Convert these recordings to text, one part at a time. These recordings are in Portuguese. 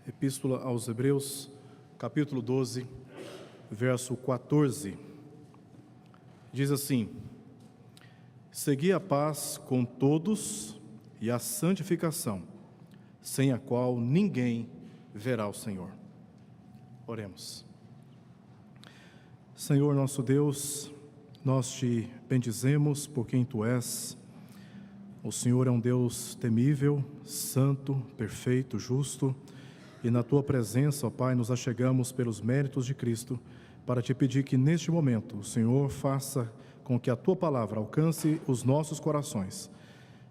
Epístola aos Hebreus, capítulo 12, verso 14. Diz assim: segui a paz com todos e a santificação, sem a qual ninguém verá o Senhor. Oremos. Senhor nosso Deus, nós te bendizemos por quem Tu és. O Senhor é um Deus temível, santo, perfeito, justo, e na Tua presença, ó Pai, nos achegamos pelos méritos de Cristo, para Te pedir que neste momento o Senhor faça com que a Tua palavra alcance os nossos corações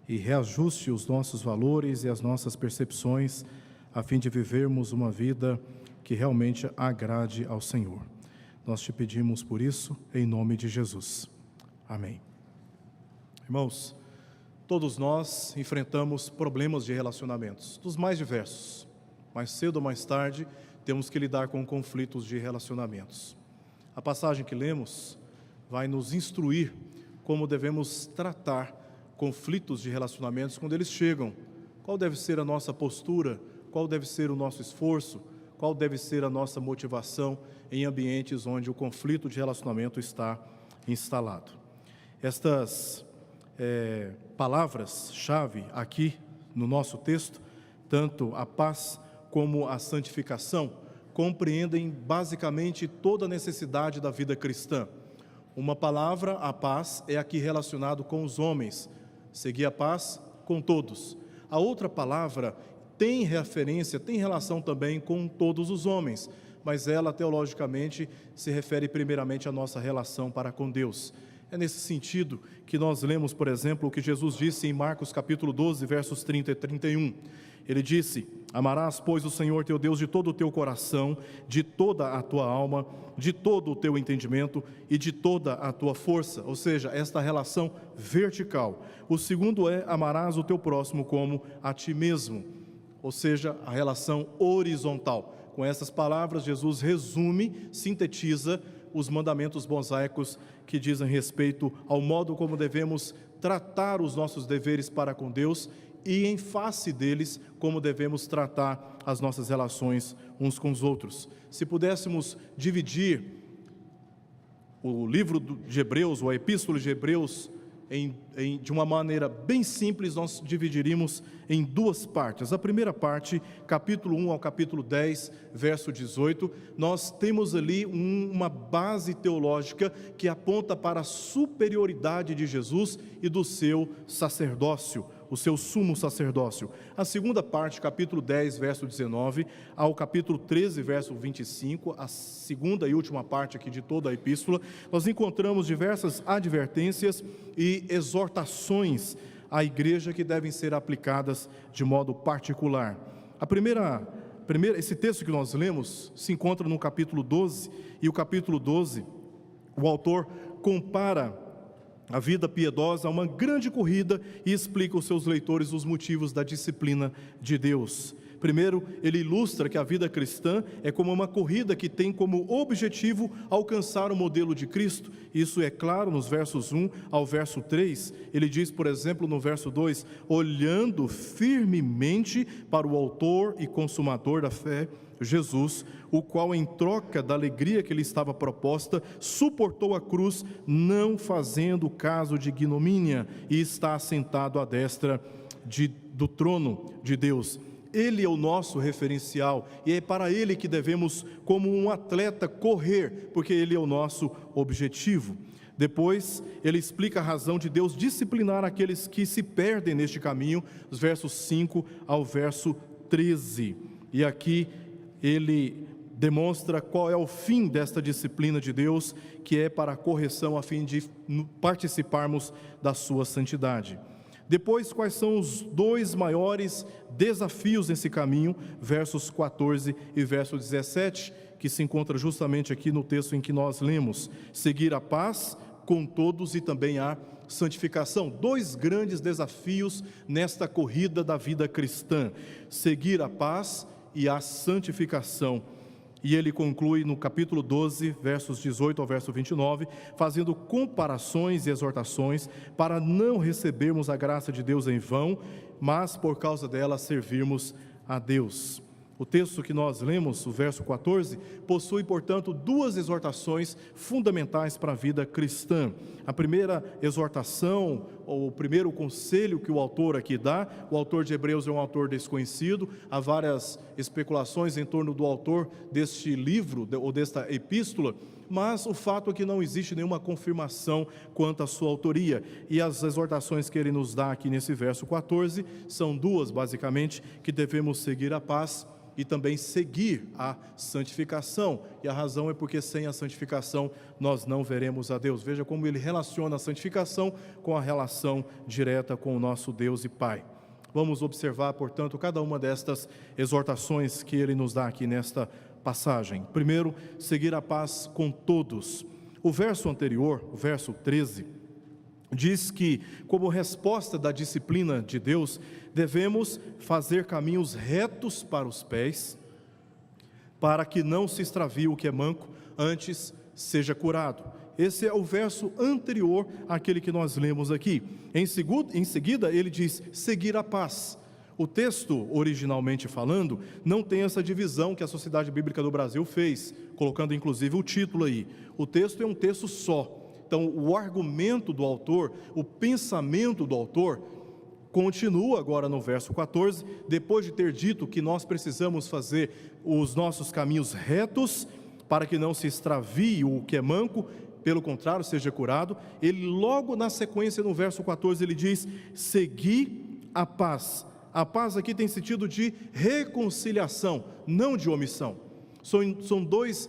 e reajuste os nossos valores e as nossas percepções, a fim de vivermos uma vida que realmente agrade ao Senhor. Nós Te pedimos por isso, em nome de Jesus. Amém. Irmãos, todos nós enfrentamos problemas de relacionamentos, dos mais diversos. Mais cedo ou mais tarde, temos que lidar com conflitos de relacionamentos. A passagem que lemos vai nos instruir como devemos tratar conflitos de relacionamentos quando eles chegam. Qual deve ser a nossa postura, qual deve ser o nosso esforço, qual deve ser a nossa motivação em ambientes onde o conflito de relacionamento está instalado. Estas palavras-chave aqui no nosso texto, tanto a paz como a santificação, compreendem basicamente toda a necessidade da vida cristã. Uma palavra, a paz, é aqui relacionado com os homens, seguir a paz com todos. A outra palavra tem referência, tem relação também com todos os homens, mas ela teologicamente se refere primeiramente à nossa relação para com Deus. É nesse sentido que nós lemos, por exemplo, o que Jesus disse em Marcos capítulo 12, versos 30 e 31. Ele disse: amarás, pois, o Senhor teu Deus de todo o teu coração, de toda a tua alma, de todo o teu entendimento e de toda a tua força. Ou seja, esta relação vertical. O segundo é: amarás o teu próximo como a ti mesmo. Ou seja, a relação horizontal. Com essas palavras, Jesus resume, sintetiza os mandamentos mosaicos que dizem respeito ao modo como devemos tratar os nossos deveres para com Deus e, em face deles, como devemos tratar as nossas relações uns com os outros. Se pudéssemos dividir o livro de Hebreus, ou a Epístola de Hebreus, de uma maneira bem simples, nós dividiríamos em duas partes. A primeira parte, capítulo 1 ao capítulo 10, verso 18, nós temos ali uma base teológica que aponta para a superioridade de Jesus e do seu sacerdócio, o seu sumo sacerdócio. A segunda parte, capítulo 10, verso 19, ao capítulo 13, verso 25, a segunda e última parte aqui de toda a epístola, nós encontramos diversas advertências e exortações à igreja que devem ser aplicadas de modo particular. Esse texto que nós lemos se encontra no capítulo 12, e o capítulo 12, o autor compara a vida piedosa a uma grande corrida e explica aos seus leitores os motivos da disciplina de Deus. Primeiro, ele ilustra que a vida cristã é como uma corrida que tem como objetivo alcançar o modelo de Cristo. Isso é claro nos versos 1 ao verso 3. Ele diz, por exemplo, no verso 2, olhando firmemente para o autor e consumador da fé, Jesus, o qual, em troca da alegria que lhe estava proposta, suportou a cruz, não fazendo caso de ignomínia, e está assentado à destra do trono de Deus. Ele é o nosso referencial, e é para Ele que devemos, como um atleta, correr, porque Ele é o nosso objetivo. Depois, ele explica a razão de Deus disciplinar aqueles que se perdem neste caminho, os versos 5 ao verso 13. E aqui ele demonstra qual é o fim desta disciplina de Deus, que é para a correção, a fim de participarmos da sua santidade. Depois, quais são os dois maiores desafios nesse caminho, versos 14 e verso 17, que se encontra justamente aqui no texto em que nós lemos: seguir a paz com todos e também a santificação. Dois grandes desafios nesta corrida da vida cristã: seguir a paz e a santificação. E ele conclui no capítulo 12, versos 18 ao verso 29, fazendo comparações e exortações para não recebermos a graça de Deus em vão, mas por causa dela servirmos a Deus. O texto que nós lemos, o verso 14, possui, portanto, duas exortações fundamentais para a vida cristã. A primeira exortação, ou o primeiro conselho que o autor aqui dá, o autor de Hebreus é um autor desconhecido, há várias especulações em torno do autor deste livro, ou desta epístola, mas o fato é que não existe nenhuma confirmação quanto à sua autoria. E as exortações que ele nos dá aqui nesse verso 14, são duas, basicamente, que devemos seguir a paz e também seguir a santificação, e a razão é porque sem a santificação nós não veremos a Deus. Veja como ele relaciona a santificação com a relação direta com o nosso Deus e Pai. Vamos observar, portanto, cada uma destas exortações que ele nos dá aqui nesta passagem. Primeiro, seguir a paz com todos. O verso anterior, o verso 13, diz que, como resposta da disciplina de Deus, devemos fazer caminhos retos para os pés, para que não se extravie o que é manco, antes seja curado. Esse é o verso anterior àquele que nós lemos aqui. Em seguida, ele diz, seguir a paz. O texto, originalmente falando, não tem essa divisão que a Sociedade Bíblica do Brasil fez, colocando inclusive o título aí. O texto é um texto só. Então, o argumento do autor, o pensamento do autor, continua agora no verso 14, depois de ter dito que nós precisamos fazer os nossos caminhos retos, para que não se extravie o que é manco, pelo contrário, seja curado. Ele logo na sequência, no verso 14, ele diz, segui a paz. A paz aqui tem sentido de reconciliação, não de omissão. São dois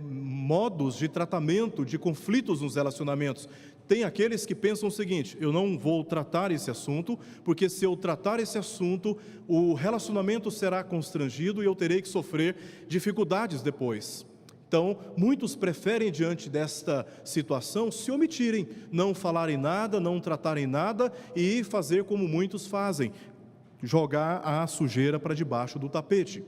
modos de tratamento de conflitos nos relacionamentos. Tem aqueles que pensam o seguinte, eu não vou tratar esse assunto, porque se eu tratar esse assunto, o relacionamento será constrangido e eu terei que sofrer dificuldades depois. Então, muitos preferem, diante desta situação, se omitirem, não falarem nada, não tratarem nada e fazer como muitos fazem, jogar a sujeira para debaixo do tapete.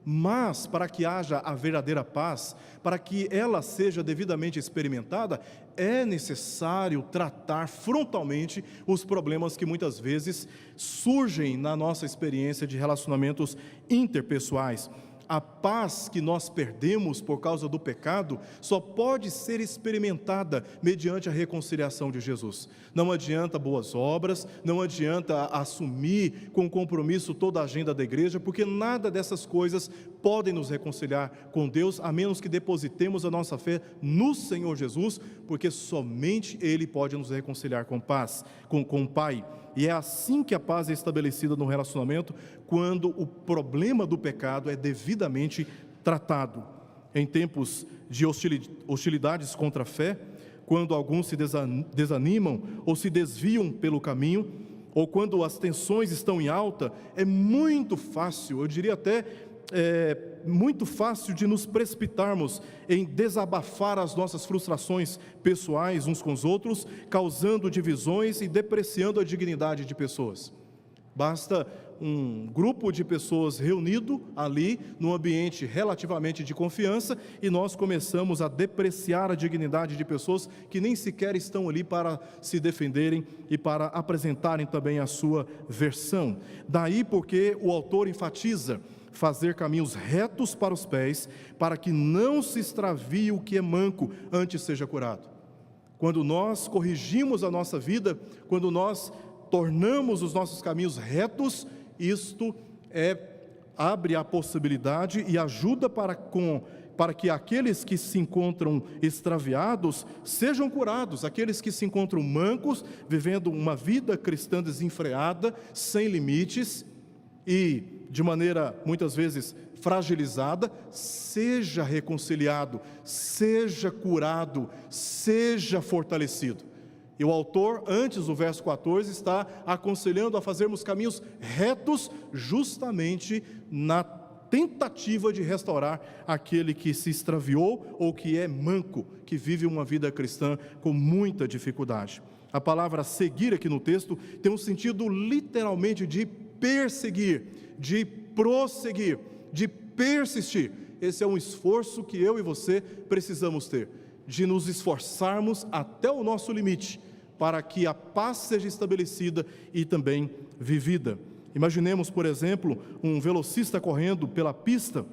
Mas, para que haja a verdadeira paz, para que ela seja devidamente experimentada, é necessário tratar frontalmente os problemas que muitas vezes surgem na nossa experiência de relacionamentos interpessoais. A paz que nós perdemos por causa do pecado só pode ser experimentada mediante a reconciliação de Jesus. Não adianta boas obras, não adianta assumir com compromisso toda a agenda da igreja, porque nada dessas coisas podem nos reconciliar com Deus, a menos que depositemos a nossa fé no Senhor Jesus, porque somente Ele pode nos reconciliar com paz, com o Pai. E é assim que a paz é estabelecida no relacionamento, quando o problema do pecado é devidamente tratado. Em tempos de hostilidades contra a fé, quando alguns se desanimam ou se desviam pelo caminho, ou quando as tensões estão em alta, é muito fácil, eu diria até muito fácil de nos precipitarmos em desabafar as nossas frustrações pessoais uns com os outros, causando divisões e depreciando a dignidade de pessoas. Basta um grupo de pessoas reunido ali, num ambiente relativamente de confiança, e nós começamos a depreciar a dignidade de pessoas que nem sequer estão ali para se defenderem e para apresentarem também a sua versão. Daí porque o autor enfatiza fazer caminhos retos para os pés, para que não se extravie o que é manco, antes seja curado. Quando nós corrigimos a nossa vida, quando nós tornamos os nossos caminhos retos, isto abre a possibilidade e ajuda para que aqueles que se encontram extraviados sejam curados, aqueles que se encontram mancos, vivendo uma vida cristã desenfreada, sem limites e de maneira muitas vezes fragilizada, seja reconciliado, seja curado, seja fortalecido. E o autor, antes do verso 14, está aconselhando a fazermos caminhos retos, justamente na tentativa de restaurar aquele que se extraviou ou que é manco, que vive uma vida cristã com muita dificuldade. A palavra seguir aqui no texto tem um sentido literalmente de perseguir, de prosseguir, de persistir. Esse é um esforço que eu e você precisamos ter, de nos esforçarmos até o nosso limite, para que a paz seja estabelecida e também vivida. Imaginemos, por exemplo, um velocista correndo pela pista,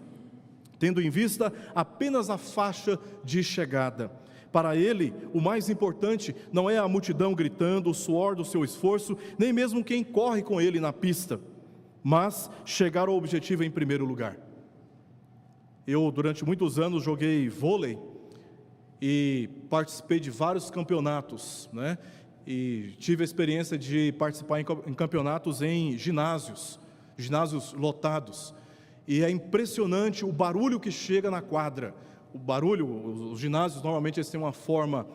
tendo em vista apenas a faixa de chegada. Para ele, o mais importante não é a multidão gritando, o suor do seu esforço, nem mesmo quem corre com ele na pista, mas chegar ao objetivo em primeiro lugar. Eu, durante muitos anos, joguei vôlei e participei de vários campeonatos, né? E tive a experiência de participar em campeonatos em ginásios lotados. E é impressionante o barulho que chega na quadra. O barulho, os ginásios normalmente eles têm uma forma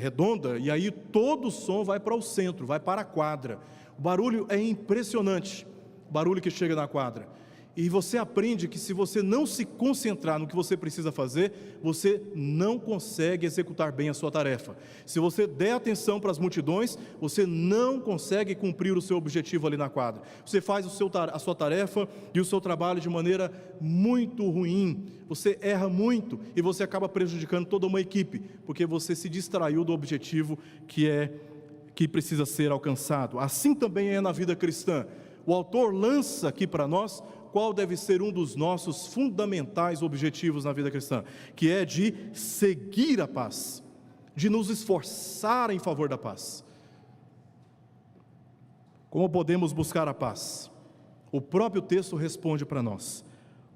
redonda, e aí todo o som vai para o centro, vai para a quadra. O barulho é impressionante, o barulho que chega na quadra. E você aprende que se você não se concentrar no que você precisa fazer, você não consegue executar bem a sua tarefa. Se você der atenção para as multidões, você não consegue cumprir o seu objetivo ali na quadra. Você faz a sua tarefa e o seu trabalho de maneira muito ruim. Você erra muito e você acaba prejudicando toda uma equipe, porque você se distraiu do objetivo que precisa ser alcançado. Assim também é na vida cristã. O autor lança aqui para nós qual deve ser um dos nossos fundamentais objetivos na vida cristã, que é de seguir a paz, de nos esforçar em favor da paz. Como podemos buscar a paz? O próprio texto responde para nós.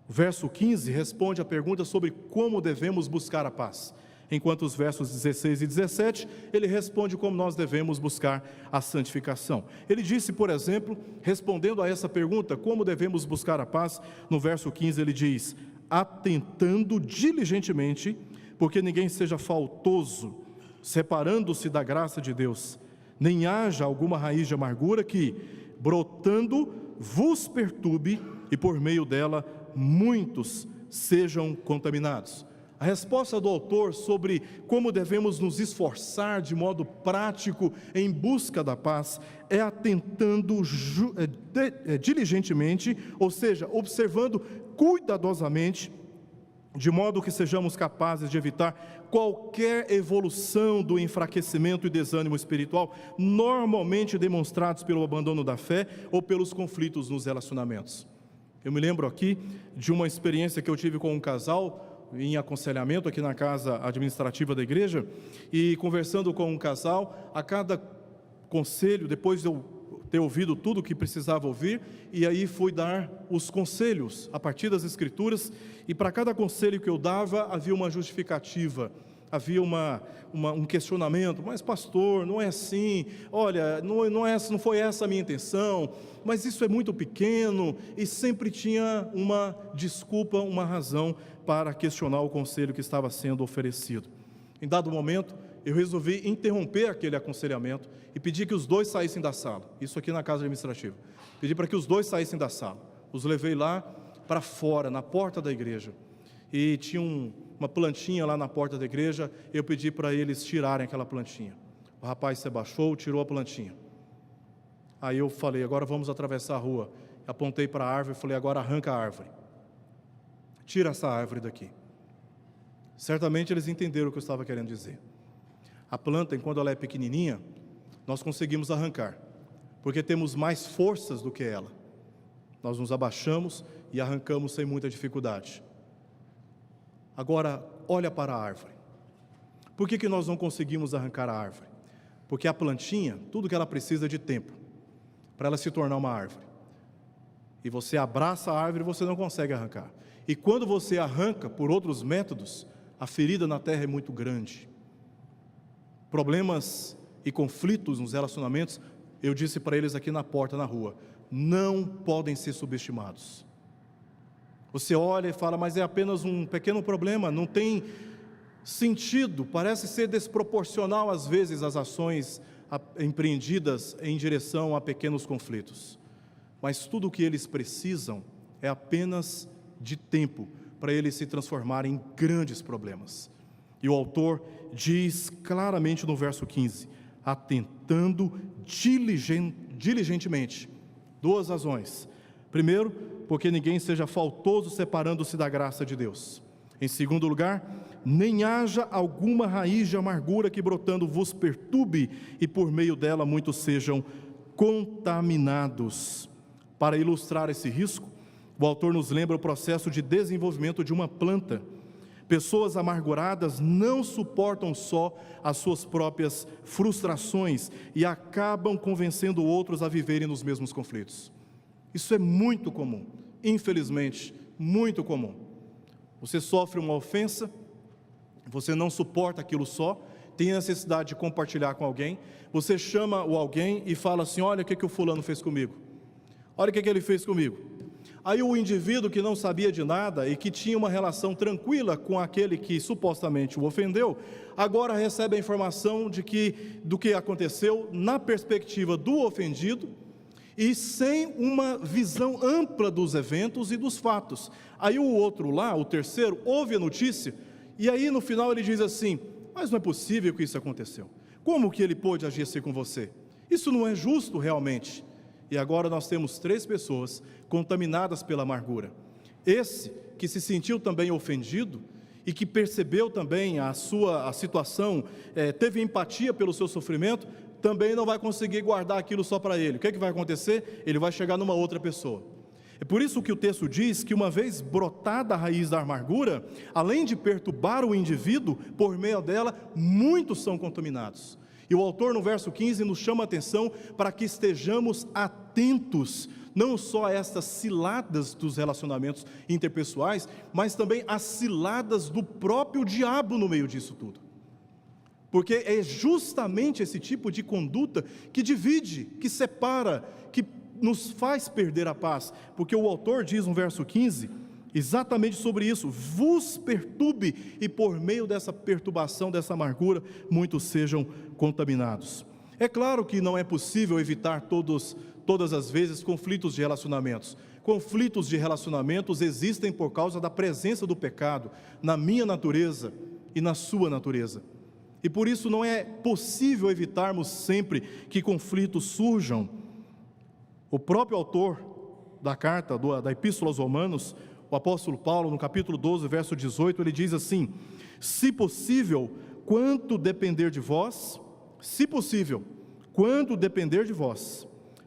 O verso 15 responde a pergunta sobre como devemos buscar a paz, enquanto os versos 16 e 17, ele responde como nós devemos buscar a santificação. Ele disse, por exemplo, respondendo a essa pergunta, como devemos buscar a paz, no verso 15 ele diz, atentando diligentemente, porque ninguém seja faltoso, separando-se da graça de Deus, nem haja alguma raiz de amargura que, brotando, vos perturbe, e por meio dela, muitos sejam contaminados. A resposta do autor sobre como devemos nos esforçar de modo prático em busca da paz é atentando diligentemente, ou seja, observando cuidadosamente, de modo que sejamos capazes de evitar qualquer evolução do enfraquecimento e desânimo espiritual, normalmente demonstrados pelo abandono da fé ou pelos conflitos nos relacionamentos. Eu me lembro aqui de uma experiência que eu tive com um casal em aconselhamento aqui na casa administrativa da igreja, e conversando com um casal, a cada conselho, depois de eu ter ouvido tudo o que precisava ouvir, e aí fui dar os conselhos a partir das escrituras, e para cada conselho que eu dava havia uma justificativa, havia um questionamento, mas pastor, não é assim, olha, não foi essa a minha intenção, mas isso é muito pequeno, e sempre tinha uma desculpa, uma razão para questionar o conselho que estava sendo oferecido. Em dado momento, eu resolvi interromper aquele aconselhamento e pedir que os dois saíssem da sala, isso aqui na casa administrativa, pedi para que os dois saíssem da sala, os levei lá para fora, na porta da igreja, e tinha uma plantinha lá na porta da igreja, eu pedi para eles tirarem aquela plantinha. O rapaz se abaixou, tirou a plantinha. Aí eu falei, agora vamos atravessar a rua. Apontei para a árvore e falei, agora arranca a árvore. Tira essa árvore daqui. Certamente eles entenderam o que eu estava querendo dizer. A planta, enquanto ela é pequenininha, nós conseguimos arrancar, porque temos mais forças do que ela. Nós nos abaixamos e arrancamos sem muita dificuldade. Agora, olha para a árvore. Por que nós não conseguimos arrancar a árvore? Porque a plantinha, tudo que ela precisa é de tempo, para ela se tornar uma árvore. E você abraça a árvore e você não consegue arrancar. E quando você arranca por outros métodos, a ferida na terra é muito grande. Problemas e conflitos nos relacionamentos, eu disse para eles aqui na porta, na rua, não podem ser subestimados. Você olha e fala, mas é apenas um pequeno problema, não tem sentido, parece ser desproporcional às vezes as ações empreendidas em direção a pequenos conflitos. Mas tudo o que eles precisam é apenas de tempo para eles se transformarem em grandes problemas. E o autor diz claramente no verso 15, atentando diligentemente, duas razões. Primeiro, porque ninguém seja faltoso separando-se da graça de Deus. Em segundo lugar, nem haja alguma raiz de amargura que brotando vos perturbe e por meio dela muitos sejam contaminados. Para ilustrar esse risco, o autor nos lembra o processo de desenvolvimento de uma planta. Pessoas amarguradas não suportam só as suas próprias frustrações e acabam convencendo outros a viverem nos mesmos conflitos. Isso é muito comum, infelizmente, muito comum. Você sofre uma ofensa, você não suporta aquilo só, tem a necessidade de compartilhar com alguém, você chama o alguém e fala assim: olha o que o fulano fez comigo, olha o que ele fez comigo. Aí o indivíduo que não sabia de nada e que tinha uma relação tranquila com aquele que supostamente o ofendeu, agora recebe a informação do que aconteceu na perspectiva do ofendido e sem uma visão ampla dos eventos e dos fatos. Aí o outro lá, o terceiro, ouve a notícia e aí no final ele diz assim: mas não é possível que isso aconteceu. Como que ele pôde agir assim com você? Isso não é justo realmente. E agora nós temos 3 pessoas contaminadas pela amargura. Esse que se sentiu também ofendido e que percebeu também a situação, teve empatia pelo seu sofrimento, também não vai conseguir guardar aquilo só para ele. O que vai acontecer? Ele vai chegar numa outra pessoa. É por isso que o texto diz que uma vez brotada a raiz da amargura, além de perturbar o indivíduo, por meio dela, muitos são contaminados. E o autor no verso 15 nos chama a atenção para que estejamos atentos, não só a estas ciladas dos relacionamentos interpessoais, mas também às ciladas do próprio diabo no meio disso tudo. Porque é justamente esse tipo de conduta que divide, que separa, que nos faz perder a paz. Porque o autor diz no verso 15, exatamente sobre isso: vos perturbe, e por meio dessa perturbação, dessa amargura, muitos sejam contaminados. É claro que não é possível evitar todas as vezes conflitos de relacionamentos. Conflitos de relacionamentos existem por causa da presença do pecado na minha natureza e na sua natureza. E por isso não é possível evitarmos sempre que conflitos surjam. O próprio autor da carta, da Epístola aos Romanos, o apóstolo Paulo, no capítulo 12, verso 18, ele diz assim: se possível, quanto depender de vós,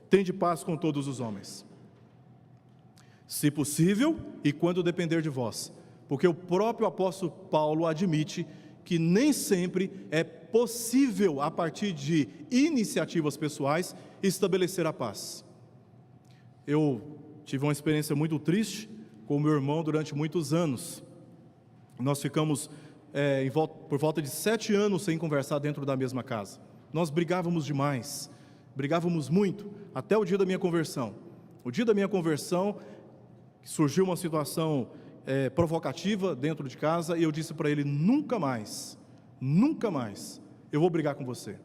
tende paz com todos os homens. Se possível e quando depender de vós, porque o próprio apóstolo Paulo admite que nem sempre é possível, a partir de iniciativas pessoais, estabelecer a paz. Eu tive uma experiência muito triste com meu irmão durante muitos anos. Nós ficamos por volta de 7 anos sem conversar dentro da mesma casa. Nós brigávamos demais, brigávamos muito, até o dia da minha conversão. O dia da minha conversão, surgiu uma situação provocativa dentro de casa, e eu disse para ele: nunca mais eu vou brigar com você.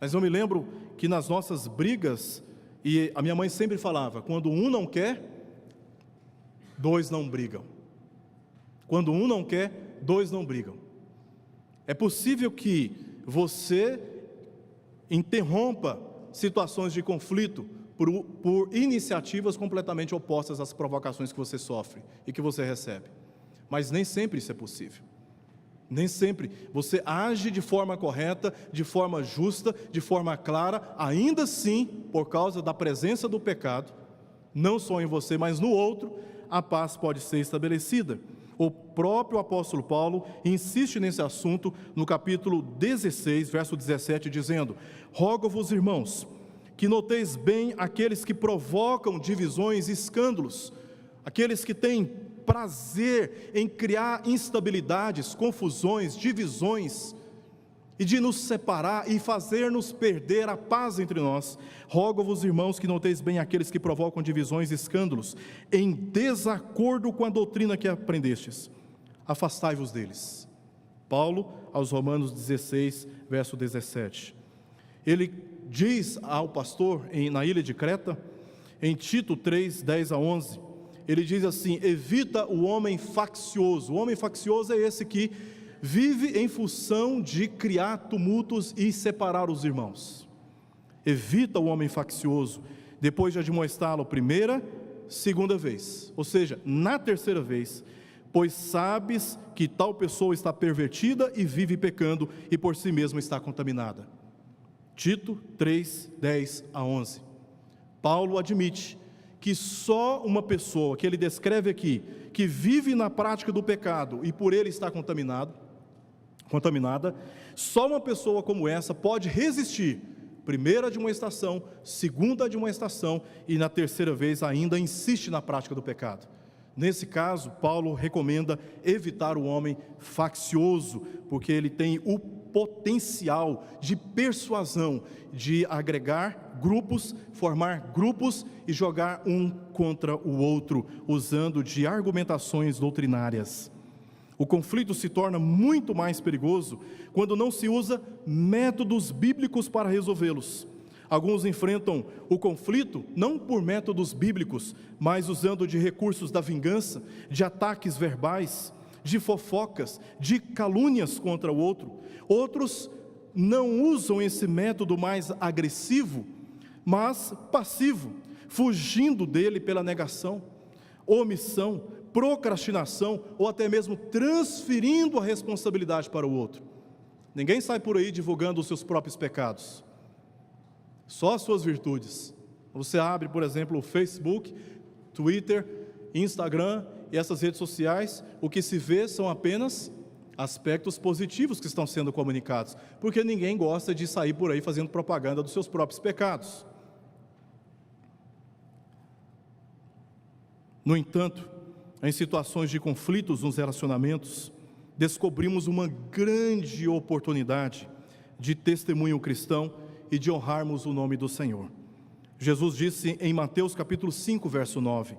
Mas eu me lembro que nas nossas brigas, e a minha mãe sempre falava: quando um não quer, 2 não brigam. Quando um não quer, 2 não brigam. É possível que você interrompa situações de conflito por iniciativas completamente opostas às provocações que você sofre e que você recebe. Mas nem sempre isso é possível. Nem sempre você age de forma correta, de forma justa, de forma clara. Ainda assim, por causa da presença do pecado, não só em você, mas no outro, a paz pode ser estabelecida. O próprio apóstolo Paulo insiste nesse assunto no capítulo 16, verso 17, dizendo: rogo-vos, irmãos, que noteis bem aqueles que provocam divisões e escândalos, aqueles que têm prazer em criar instabilidades, confusões, divisões, e de nos separar e fazer-nos perder a paz entre nós. Rogo-vos, irmãos, que noteis bem aqueles que provocam divisões e escândalos, em desacordo com a doutrina que aprendestes. Afastai-vos deles. Paulo, aos Romanos 16, verso 17. Ele diz ao pastor na ilha de Creta, em Tito 3, 10 a 11, ele diz assim: evita o homem faccioso. O homem faccioso é esse que vive em função de criar tumultos e separar os irmãos. Evita o homem faccioso, depois de admoestá-lo primeira, segunda vez, ou seja, na terceira vez, pois sabes que tal pessoa está pervertida e vive pecando, e por si mesma está contaminada. Tito 3, 10 a 11. Paulo admite que só uma pessoa, que ele descreve aqui, que vive na prática do pecado e por ele está contaminada, só uma pessoa como essa pode resistir, primeira admoestação, segunda admoestação e na terceira vez ainda insiste na prática do pecado. Nesse caso, Paulo recomenda evitar o homem faccioso, porque ele tem o potencial de persuasão, de agregar grupos, formar grupos e jogar um contra o outro, usando de argumentações doutrinárias. O conflito se torna muito mais perigoso quando não se usa métodos bíblicos para resolvê-los. Alguns enfrentam o conflito não por métodos bíblicos, mas usando de recursos da vingança, de ataques verbais, de fofocas, de calúnias contra o outro. Outros não usam esse método mais agressivo, mas passivo, fugindo dele pela negação, omissão, procrastinação ou até mesmo transferindo a responsabilidade para o outro. Ninguém sai por aí divulgando os seus próprios pecados, só as suas virtudes. Você abre, por exemplo, o Facebook, Twitter, Instagram e essas redes sociais, o que se vê são apenas aspectos positivos que estão sendo comunicados, porque ninguém gosta de sair por aí fazendo propaganda dos seus próprios pecados. No entanto, em situações de conflitos nos relacionamentos, descobrimos uma grande oportunidade de testemunho cristão e de honrarmos o nome do Senhor. Jesus disse em Mateus capítulo 5, verso 9: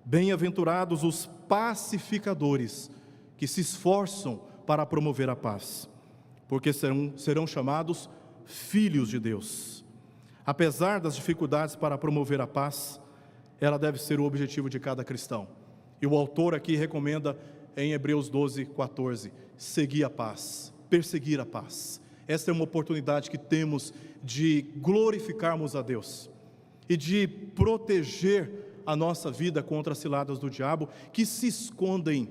bem-aventurados os pacificadores, que se esforçam para promover a paz, porque serão chamados filhos de Deus. Apesar das dificuldades para promover a paz, ela deve ser o objetivo de cada cristão. E o autor aqui recomenda em Hebreus 12, 14, seguir a paz, perseguir a paz. Esta é uma oportunidade que temos de glorificarmos a Deus e de proteger a nossa vida contra as ciladas do diabo, que se escondem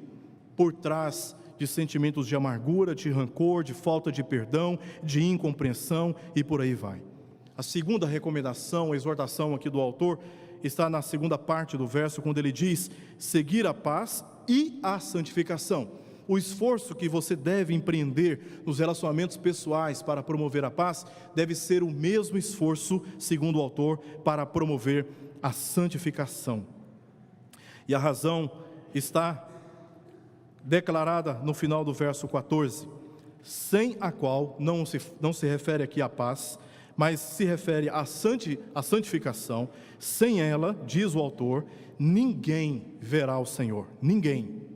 por trás de sentimentos de amargura, de rancor, de falta de perdão, de incompreensão e por aí vai. A segunda recomendação, a exortação aqui do autor, está na segunda parte do verso, quando ele diz: seguir a paz e a santificação. O esforço que você deve empreender nos relacionamentos pessoais para promover a paz deve ser o mesmo esforço, segundo o autor, para promover a santificação. E a razão está declarada no final do verso 14, sem a qual não se refere aqui à paz, mas se refere à santificação. Sem ela, diz o autor, ninguém verá o Senhor, ninguém.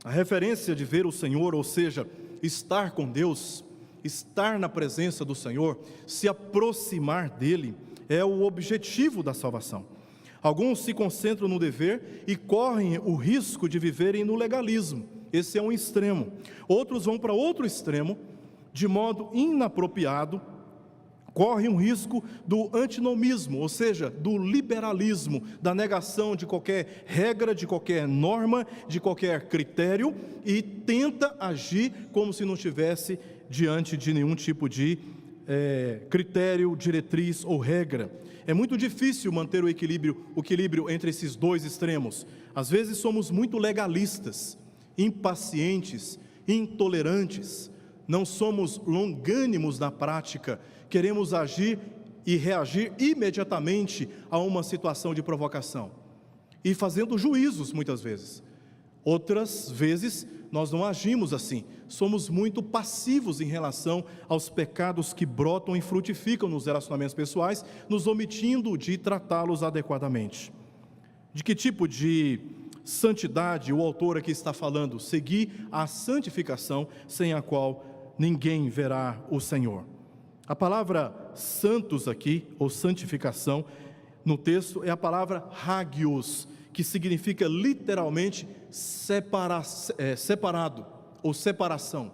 A referência de ver o Senhor, ou seja, estar com Deus, estar na presença do Senhor, se aproximar dEle, é o objetivo da salvação. Alguns se concentram no dever e correm o risco de viverem no legalismo. Esse é um extremo. Outros vão para outro extremo, de modo inapropriado, correm um risco do antinomismo, ou seja, do liberalismo, da negação de qualquer regra, de qualquer norma, de qualquer critério, e tenta agir como se não estivesse diante de nenhum tipo de critério, diretriz ou regra. É muito difícil manter o equilíbrio entre esses dois extremos. Às vezes somos muito legalistas, impacientes, intolerantes, não somos longânimos na prática, queremos agir e reagir imediatamente a uma situação de provocação, e fazendo juízos muitas vezes. Outras vezes nós não agimos assim, somos muito passivos em relação aos pecados que brotam e frutificam nos relacionamentos pessoais, nos omitindo de tratá-los adequadamente. De que tipo de santidade o autor aqui está falando? Seguir a santificação, sem a qual ninguém verá o Senhor. A palavra santos aqui, ou santificação, no texto é a palavra hagios, que significa literalmente separado, ou separação.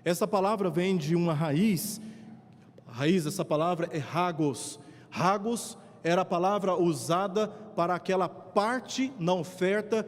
Essa palavra vem de uma raiz, dessa palavra é hagos. Hagos era a palavra usada para aquela parte na oferta,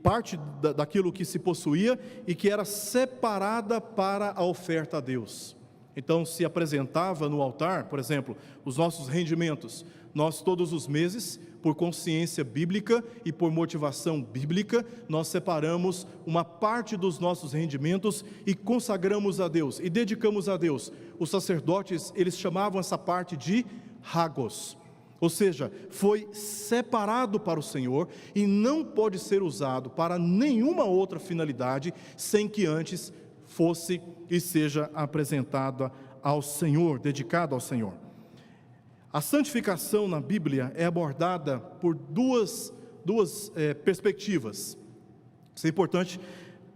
parte daquilo que se possuía e que era separada para a oferta a Deus. Então se apresentava no altar, por exemplo, os nossos rendimentos. Nós todos os meses, por consciência bíblica e por motivação bíblica, nós separamos uma parte dos nossos rendimentos e consagramos a Deus, e dedicamos a Deus. Os sacerdotes, eles chamavam essa parte de hagos, ou seja, foi separado para o Senhor e não pode ser usado para nenhuma outra finalidade, sem que antes fosse e seja apresentada ao Senhor, dedicado ao Senhor. A santificação na Bíblia é abordada por duas perspectivas. Isso é importante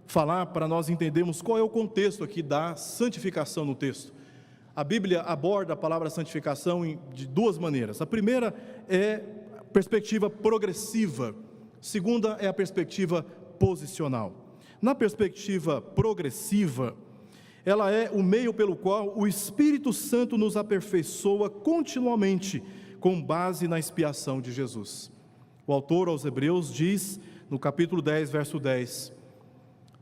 falar para nós entendermos qual é o contexto aqui da santificação no texto. A Bíblia aborda a palavra santificação de duas maneiras. A primeira é a perspectiva progressiva. A segunda é a perspectiva posicional. Na perspectiva progressiva, ela é o meio pelo qual o Espírito Santo nos aperfeiçoa continuamente, com base na expiação de Jesus. O autor aos Hebreus diz, no capítulo 10, verso 10,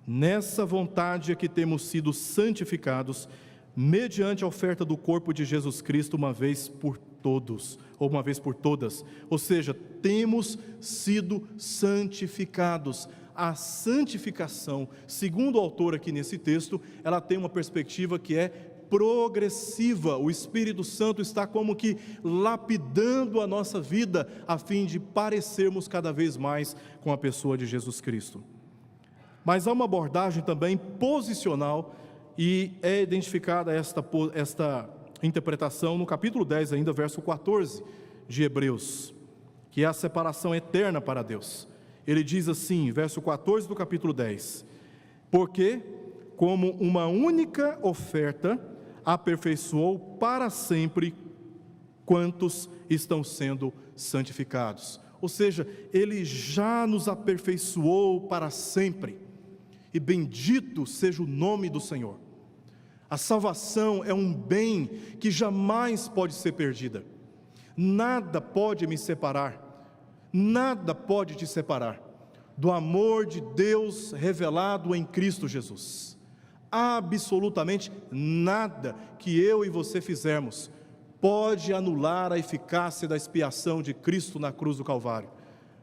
nessa vontade é que temos sido santificados, mediante a oferta do corpo de Jesus Cristo, uma vez por todos, ou uma vez por todas. Ou seja, temos sido santificados. A santificação, segundo o autor aqui nesse texto, ela tem uma perspectiva que é progressiva. O Espírito Santo está como que lapidando a nossa vida, a fim de parecermos cada vez mais com a pessoa de Jesus Cristo. Mas há uma abordagem também posicional, e é identificada esta interpretação no capítulo 10 ainda, verso 14 de Hebreus, que é a separação eterna para Deus. Ele diz assim, verso 14 do capítulo 10, porque como uma única oferta aperfeiçoou para sempre quantos estão sendo santificados. Ou seja, Ele já nos aperfeiçoou para sempre, e bendito seja o nome do Senhor. A salvação é um bem que jamais pode ser perdida. Nada pode me separar, nada pode te separar do amor de Deus revelado em Cristo Jesus. Absolutamente nada que eu e você fizermos pode anular a eficácia da expiação de Cristo na cruz do Calvário.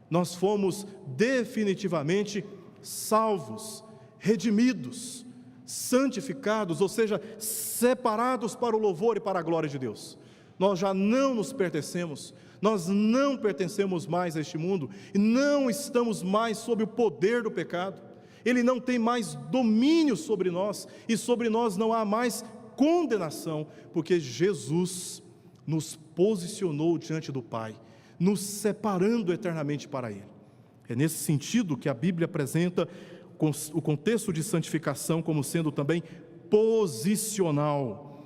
Nós fomos definitivamente salvos, redimidos, santificados, ou seja, separados para o louvor e para a glória de Deus. Nós já não nos pertencemos, nós não pertencemos mais a este mundo, e não estamos mais sob o poder do pecado. Ele não tem mais domínio sobre nós, e sobre nós não há mais condenação, porque Jesus nos posicionou diante do Pai, nos separando eternamente para Ele. É nesse sentido que a Bíblia apresenta o contexto de santificação como sendo também posicional.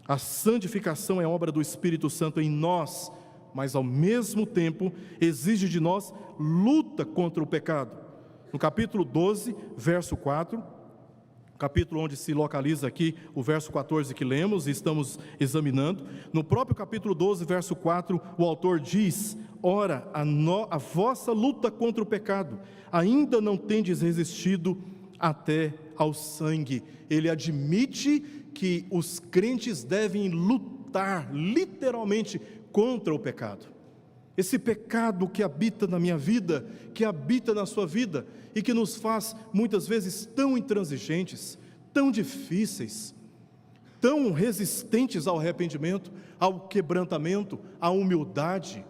A santificação é obra do Espírito Santo em nós, mas ao mesmo tempo exige de nós luta contra o pecado. No capítulo 12, verso 4, capítulo onde se localiza aqui o verso 14 que lemos e estamos examinando, no próprio capítulo 12, verso 4, o autor diz: ora, a vossa luta contra o pecado ainda não tendes resistido até ao sangue. Ele admite que os crentes devem lutar literalmente contra o pecado. Esse pecado que habita na minha vida, que habita na sua vida, e que nos faz muitas vezes tão intransigentes, tão difíceis, tão resistentes ao arrependimento, ao quebrantamento, à humildade,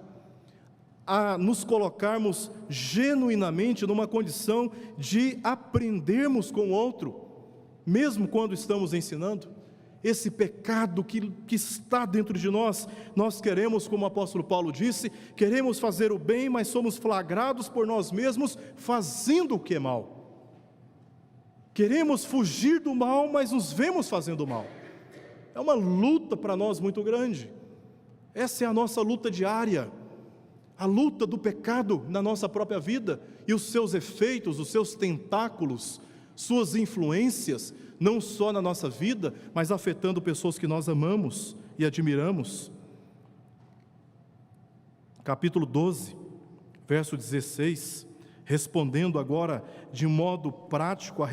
a nos colocarmos genuinamente numa condição de aprendermos com o outro, mesmo quando estamos ensinando. Esse pecado que está dentro de nós, nós queremos, como o apóstolo Paulo disse, queremos fazer o bem, mas somos flagrados por nós mesmos fazendo o que é mal. Queremos fugir do mal, mas nos vemos fazendo o mal. É uma luta para nós muito grande. Essa é a nossa luta diária, a luta do pecado na nossa própria vida e os seus efeitos, os seus tentáculos, suas influências, não só na nossa vida, mas afetando pessoas que nós amamos e admiramos. Capítulo 12, verso 16, Respondendo agora de modo prático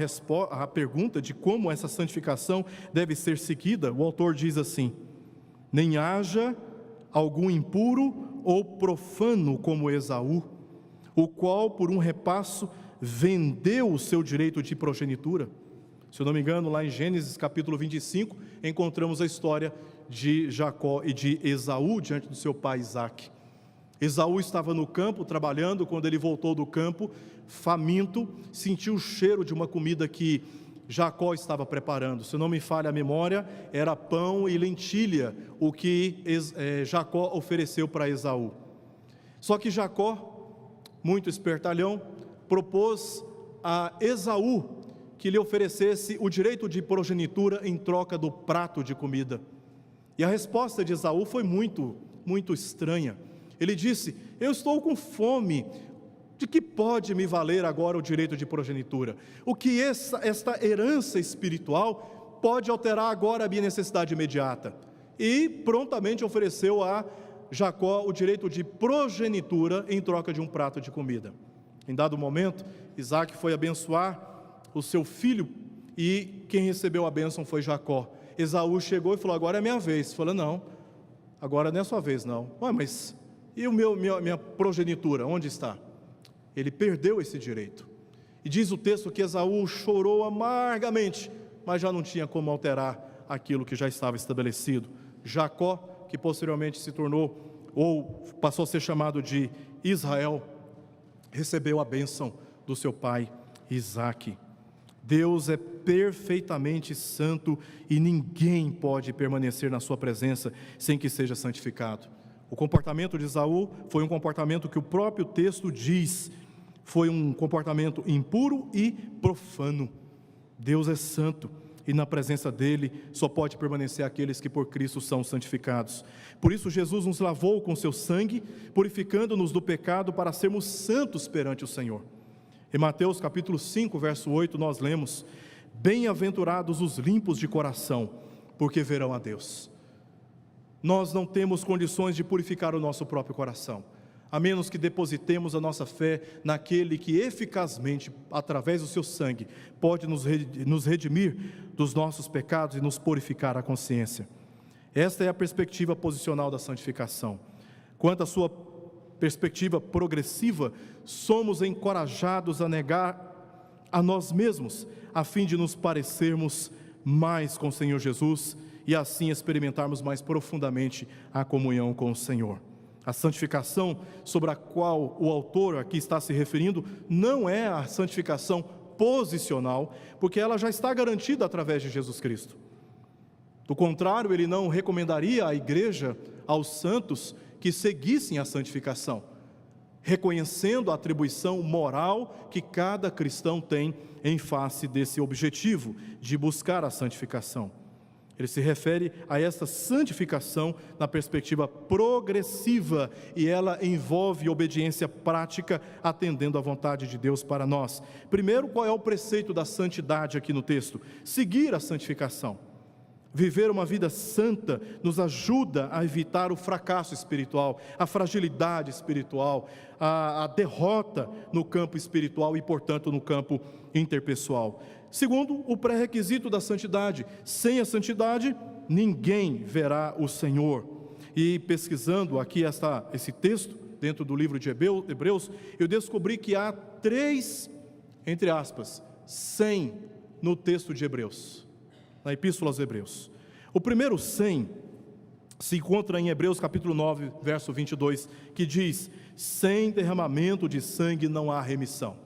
a pergunta de como essa santificação deve ser seguida, o autor diz assim: nem haja algum impuro ou profano como Esaú, o qual por um repasso vendeu o seu direito de progenitura. Se eu não me engano, lá em Gênesis capítulo 25, encontramos a história de Jacó e de Esaú diante do seu pai Isaque. Esaú estava no campo trabalhando. Quando ele voltou do campo, faminto, sentiu o cheiro de uma comida que Jacó estava preparando. Se não me falha a memória, era pão e lentilha o que Jacó ofereceu para Esaú. Só que Jacó, muito espertalhão, propôs a Esaú que lhe oferecesse o direito de progenitura em troca do prato de comida. E a resposta de Esaú foi muito estranha. Ele disse: eu estou com fome, de que pode me valer agora o direito de progenitura? O que esta herança espiritual pode alterar agora a minha necessidade imediata? E prontamente ofereceu a Jacó o direito de progenitura em troca de um prato de comida. Em dado momento, Isaque foi abençoar o seu filho, e quem recebeu a bênção foi Jacó. Esaú chegou e falou: agora é minha vez. Falou: não, agora não é sua vez não. Ué, mas e minha progenitura, onde está? Ele perdeu esse direito. E diz o texto que Esaú chorou amargamente, mas já não tinha como alterar aquilo que já estava estabelecido. Jacó, que posteriormente se tornou, ou passou a ser chamado de Israel, recebeu a bênção do seu pai Isaque. Deus é perfeitamente santo e ninguém pode permanecer na sua presença sem que seja santificado. O comportamento de Esaú foi um comportamento que o próprio texto diz, foi um comportamento impuro e profano. Deus é santo e na presença dele só pode permanecer aqueles que por Cristo são santificados. Por isso Jesus nos lavou com seu sangue, purificando-nos do pecado para sermos santos perante o Senhor. Em Mateus capítulo 5, verso 8, nós lemos: bem-aventurados os limpos de coração, porque verão a Deus. Nós não temos condições de purificar o nosso próprio coração, a menos que depositemos a nossa fé naquele que eficazmente, através do seu sangue, pode nos redimir dos nossos pecados e nos purificar a consciência. Esta é a perspectiva posicional da santificação. Quanto à sua perspectiva progressiva, somos encorajados a negar a nós mesmos, a fim de nos parecermos mais com o Senhor Jesus e assim experimentarmos mais profundamente a comunhão com o Senhor. A santificação sobre a qual o autor aqui está se referindo não é a santificação posicional, porque ela já está garantida através de Jesus Cristo. Do contrário, ele não recomendaria à igreja, aos santos, que seguissem a santificação, reconhecendo a atribuição moral que cada cristão tem em face desse objetivo de buscar a santificação. Ele se refere a esta santificação na perspectiva progressiva, e ela envolve obediência prática, atendendo à vontade de Deus para nós. Primeiro, qual é o preceito da santidade aqui no texto? Seguir a santificação. Viver uma vida santa nos ajuda a evitar o fracasso espiritual, a fragilidade espiritual, a derrota no campo espiritual e, portanto, no campo interpessoal. Segundo, o pré-requisito da santidade: sem a santidade, ninguém verá o Senhor. E pesquisando aqui esse texto, dentro do livro de Hebreus, eu descobri que há 3, entre aspas, 100 no texto de Hebreus, na Epístola aos Hebreus. O primeiro 100 se encontra em Hebreus capítulo 9, verso 22, que diz: sem derramamento de sangue não há remissão.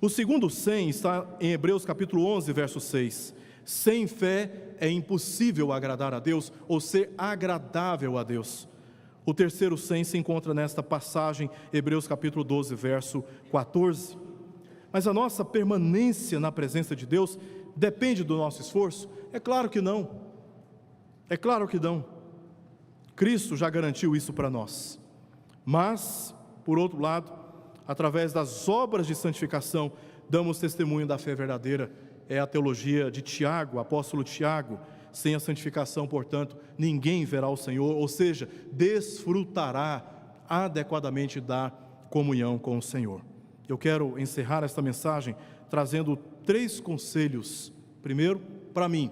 O segundo 100 está em Hebreus capítulo 11, verso 6. Sem fé é impossível agradar a Deus ou ser agradável a Deus. O terceiro 100 se encontra nesta passagem, Hebreus capítulo 12, verso 14. Mas a nossa permanência na presença de Deus depende do nosso esforço? É claro que não. É claro que não. Cristo já garantiu isso para nós. Mas, por outro lado, através das obras de santificação, damos testemunho da fé verdadeira. É a teologia de Tiago, apóstolo Tiago: sem a santificação, portanto, ninguém verá o Senhor, ou seja, desfrutará adequadamente da comunhão com o Senhor. eu quero encerrar esta mensagem trazendo 3 conselhos. Primeiro, para mim,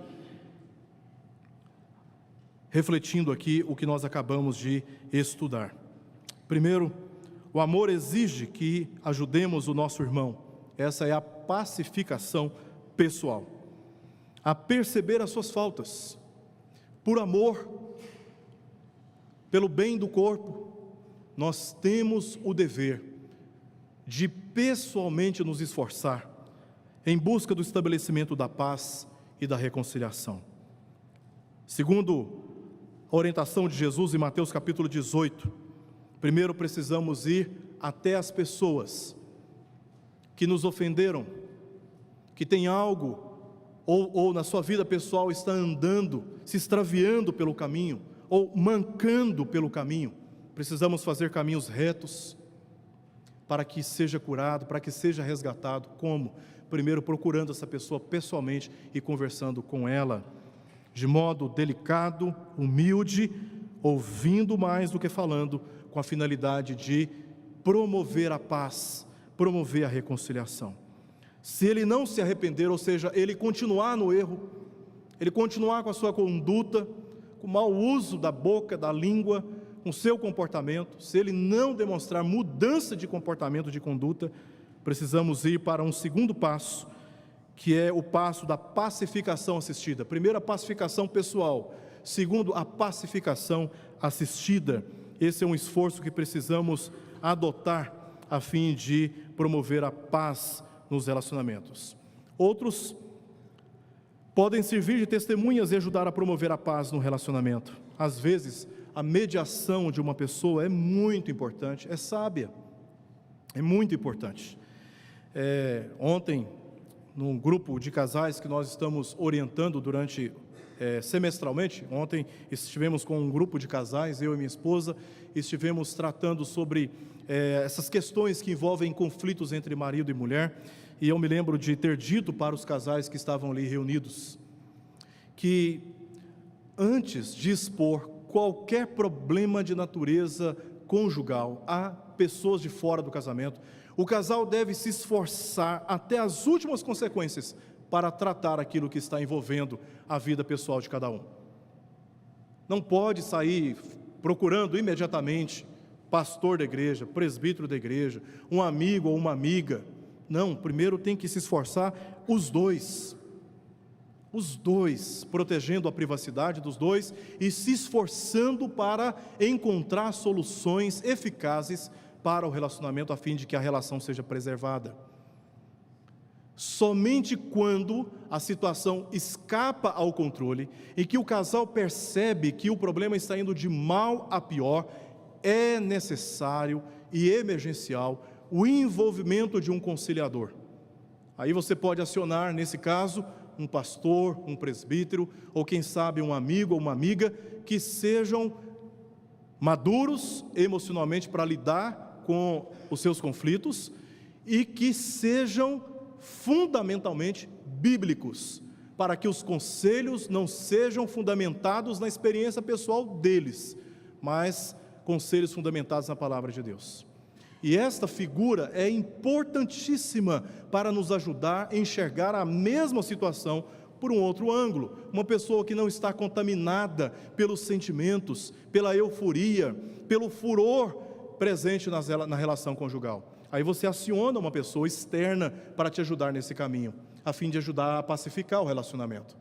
refletindo aqui o que nós acabamos de estudar. Primeiro, o amor exige que ajudemos o nosso irmão. Essa é a pacificação pessoal. A perceber as suas faltas. Por amor, pelo bem do corpo, nós temos o dever de pessoalmente nos esforçar em busca do estabelecimento da paz e da reconciliação. Segundo a orientação de Jesus em Mateus capítulo 18, primeiro precisamos ir até as pessoas que nos ofenderam, que tem algo, ou na sua vida pessoal está andando, se extraviando pelo caminho, ou mancando pelo caminho. Precisamos fazer caminhos retos, para que seja curado, para que seja resgatado. Como? Primeiro procurando essa pessoa pessoalmente e conversando com ela, de modo delicado, humilde, ouvindo mais do que falando, com a finalidade de promover a paz, promover a reconciliação. Se ele não se arrepender, ou seja, ele continuar no erro, ele continuar com a sua conduta, com o mau uso da boca, da língua, com o seu comportamento, se ele não demonstrar mudança de comportamento, de conduta, precisamos ir para um segundo passo, que é o passo da pacificação assistida. Primeiro, a pacificação pessoal. Segundo, a pacificação assistida. Esse é um esforço que precisamos adotar a fim de promover a paz nos relacionamentos. Outros podem servir de testemunhas e ajudar a promover a paz no relacionamento. Às vezes, a mediação de uma pessoa é muito importante, é sábia, é muito importante. Ontem, num grupo de casais que nós estamos orientando durante semestralmente, ontem estivemos com um grupo de casais, eu e minha esposa, estivemos tratando sobre essas questões que envolvem conflitos entre marido e mulher, e eu me lembro de ter dito para os casais que estavam ali reunidos, que antes de expor qualquer problema de natureza conjugal a pessoas de fora do casamento, o casal deve se esforçar até as últimas consequências para tratar aquilo que está envolvendo a vida pessoal de cada um. Não pode sair procurando imediatamente pastor da igreja, presbítero da igreja, um amigo ou uma amiga. Não, primeiro tem que se esforçar os dois, protegendo a privacidade dos dois e se esforçando para encontrar soluções eficazes para o relacionamento, a fim de que a relação seja preservada. Somente quando a situação escapa ao controle e que o casal percebe que o problema está indo de mal a pior, é necessário e emergencial o envolvimento de um conciliador. Aí você pode acionar, nesse caso, um pastor, um presbítero, ou quem sabe um amigo ou uma amiga, que sejam maduros emocionalmente para lidar com os seus conflitos e que sejam fundamentalmente bíblicos, para que os conselhos não sejam fundamentados na experiência pessoal deles, mas conselhos fundamentados na palavra de Deus. E esta figura é importantíssima para nos ajudar a enxergar a mesma situação por um outro ângulo. Uma pessoa que não está contaminada pelos sentimentos, pela euforia, pelo furor presente na relação conjugal. Aí você aciona uma pessoa externa para te ajudar nesse caminho, a fim de ajudar a pacificar o relacionamento.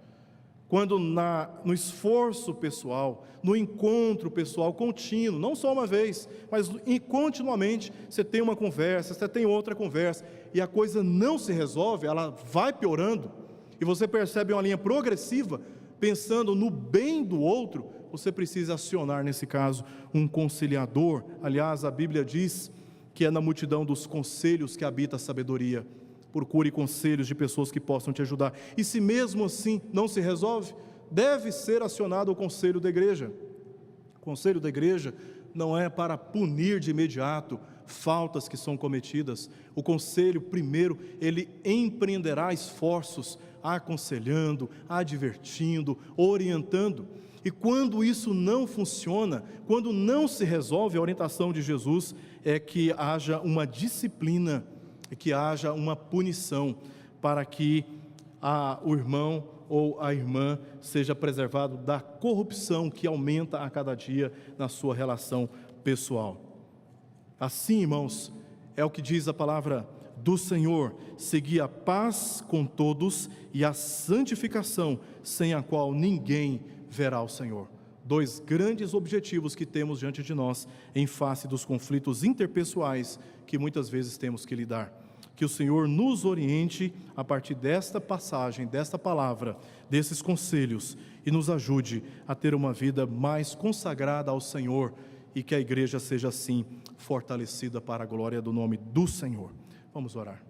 Quando no esforço pessoal, no encontro pessoal contínuo, não só uma vez, mas continuamente, você tem uma conversa, você tem outra conversa, e a coisa não se resolve, ela vai piorando, e você percebe uma linha progressiva, pensando no bem do outro, você precisa acionar, nesse caso, um conciliador. Aliás, a Bíblia diz que é na multidão dos conselhos que habita a sabedoria. Procure conselhos de pessoas que possam te ajudar. E se mesmo assim não se resolve, deve ser acionado o conselho da igreja. O conselho da igreja não é para punir de imediato faltas que são cometidas. O conselho, primeiro, ele empreenderá esforços aconselhando, advertindo, orientando. E quando isso não funciona, quando não se resolve, a orientação de Jesus é que haja uma disciplina que haja uma punição para que o irmão ou a irmã seja preservado da corrupção que aumenta a cada dia na sua relação pessoal. Assim, irmãos, é o que diz a palavra do Senhor: segui a paz com todos e a santificação, sem a qual ninguém verá o Senhor. Dois grandes objetivos que temos diante de nós em face dos conflitos interpessoais que muitas vezes temos que lidar. Que o Senhor nos oriente a partir desta passagem, desta palavra, desses conselhos, e nos ajude a ter uma vida mais consagrada ao Senhor, e que a igreja seja assim fortalecida para a glória do nome do Senhor. Vamos orar.